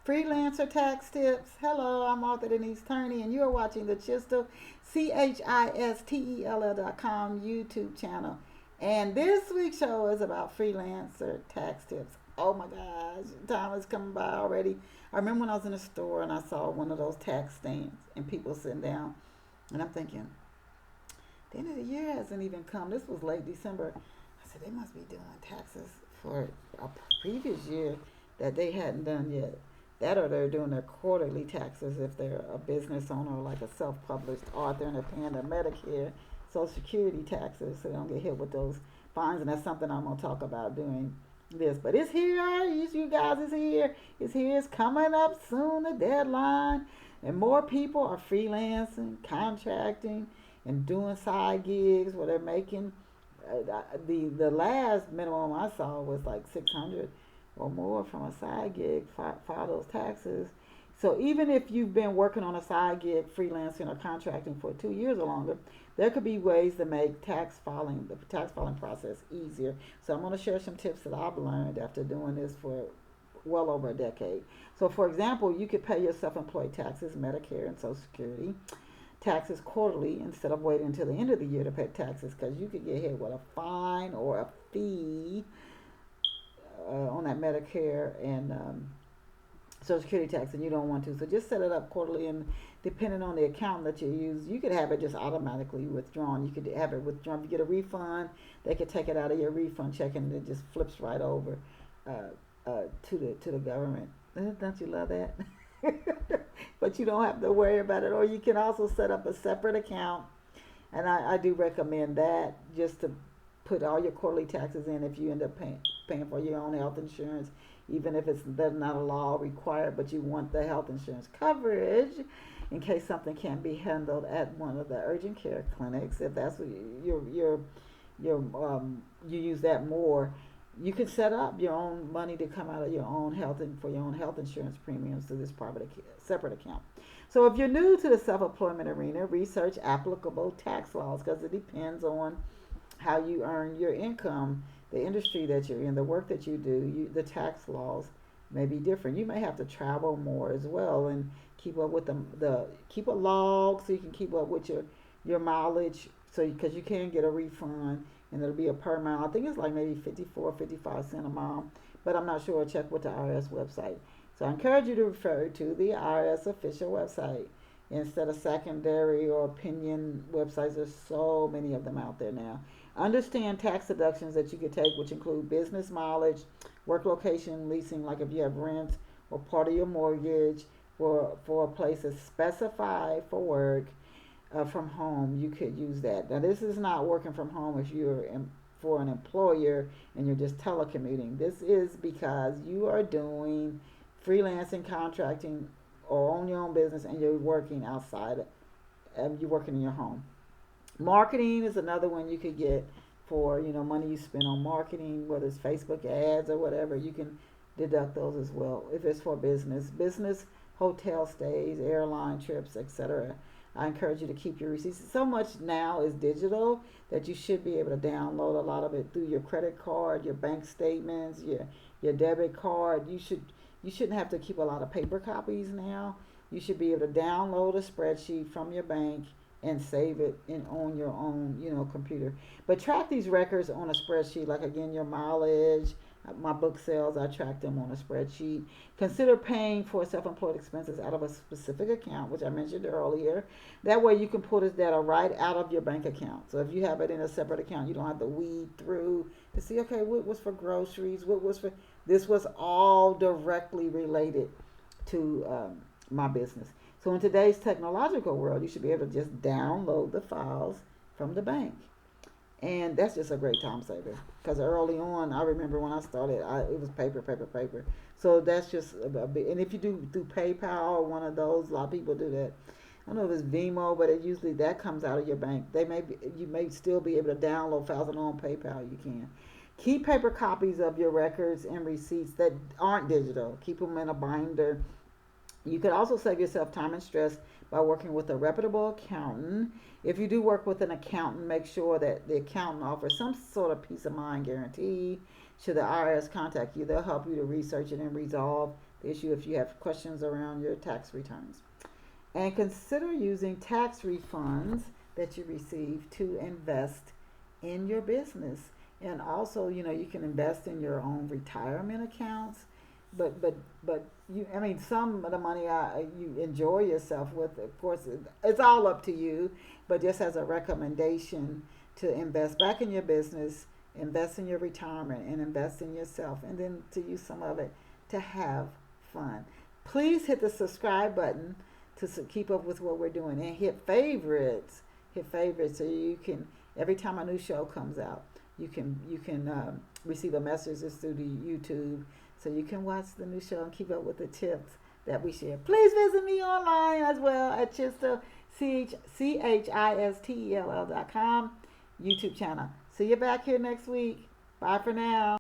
Freelancer Tax Tips. Hello, I'm author Denise Turney, and you are watching the Chistel, CHISTEL.com YouTube channel. And this week's show is about freelancer tax tips. Oh my gosh, time is coming by already. I remember when I was in a store and I saw one of those tax stands and people sitting down, and I'm thinking, the end of the year hasn't even come. This was late December. I said, they must be doing taxes for a previous year that they hadn't done yet. That or they're doing their quarterly taxes if they're a business owner, like a self-published author, and they're paying their Medicare, Social Security taxes, so they don't get hit with those fines. And that's something I'm going to talk about doing this. But it's here. You guys, it's here. It's here. It's coming up soon, the deadline. And more people are freelancing, contracting, and doing side gigs where they're making the last minimum I saw was like 600 or more from a side gig. File those taxes. So even if you've been working on a side gig, freelancing or contracting for 2 years or longer, there could be ways to make the tax filing process easier. So I'm going to share some tips that I've learned after doing this for well over a decade. So for example, you could pay your self-employed taxes, Medicare and Social Security taxes quarterly instead of waiting until the end of the year to pay taxes, because you could get hit with a fine or a fee on that Medicare and Social Security tax, and you don't want to. So just set it up quarterly, and depending on the account that you use, you could have it just automatically withdrawn. You could have it withdrawn. If you get a refund, they could take it out of your refund check, and it just flips right over to the government. Don't you love that? But you don't have to worry about it. Or you can also set up a separate account, and I do recommend that, just to put all your quarterly taxes in if you end up paying for your own health insurance, even if it's not a law required, but you want the health insurance coverage in case something can't be handled at one of the urgent care clinics. If that's what you use that more, you can set up your own money to come out of your own health and for your own health insurance premiums through this separate account. So if you're new to the self-employment arena, research applicable tax laws, because it depends on how you earn your income, the industry that you're in, the work that you do. The tax laws may be different. You may have to travel more as well and keep up with keep a log so you can keep up with your mileage. So because you can get a refund, and it'll be a per mile. I think it's like maybe 54, 55 cents a mile, but I'm not sure. Check with the IRS website. So I encourage you to refer to the IRS official website instead of secondary or opinion websites. There's so many of them out there now. Understand tax deductions that you could take, which include business mileage, work location, leasing, like if you have rent or part of your mortgage for a place that's specified for work. From home, you could use that. Now, this is not working from home if you're for an employer and you're just telecommuting. This is because you are doing freelancing, contracting, or own your own business, and you're working outside. You're working in your home. Marketing is another one you could get for money you spend on marketing, whether it's Facebook ads or whatever. You can deduct those as well if it's for business, hotel stays, airline trips, etc. I encourage you to keep your receipts. So much now is digital that you should be able to download a lot of it through your credit card, your bank statements, your debit card. You shouldn't have to keep a lot of paper copies now. You should be able to download a spreadsheet from your bank and save it on your own, computer. But track these records on a spreadsheet, like again your mileage. My book sales, I track them on a spreadsheet. Consider paying for self-employed expenses out of a specific account, which I mentioned earlier. That way you can pull this data right out of your bank account. So if you have it in a separate account, you don't have to weed through to see, okay, what was for groceries, what was for... This was all directly related to my business. So in today's technological world, you should be able to just download the files from the bank. And that's just a great time saver, because early on, I remember when I started, it was paper. So that's just a big, and if you do PayPal or one of those, a lot of people do that. I don't know if it's Vimo, but usually that comes out of your bank. You may still be able to download files, and on PayPal you can. Keep paper copies of your records and receipts that aren't digital. Keep them in a binder. You could also save yourself time and stress by working with a reputable accountant. If you do work with an accountant, make sure that the accountant offers some sort of peace of mind guarantee Should the IRS contact you, they'll help you to research it and resolve the issue if you have questions around your tax returns. And consider using tax refunds that you receive to invest in your business. And also, you can invest in your own retirement accounts. But some of the money you enjoy yourself with. Of course, it's all up to you. But just as a recommendation to invest back in your business, invest in your retirement, and invest in yourself, and then to use some of it to have fun. Please hit the subscribe button to keep up with what we're doing, and hit favorites. So you can, every time a new show comes out, you can receive a message through the YouTube, so you can watch the new show and keep up with the tips that we share. Please visit me online as well at Chistell, CHISTELL.com YouTube channel. See you back here next week. Bye for now.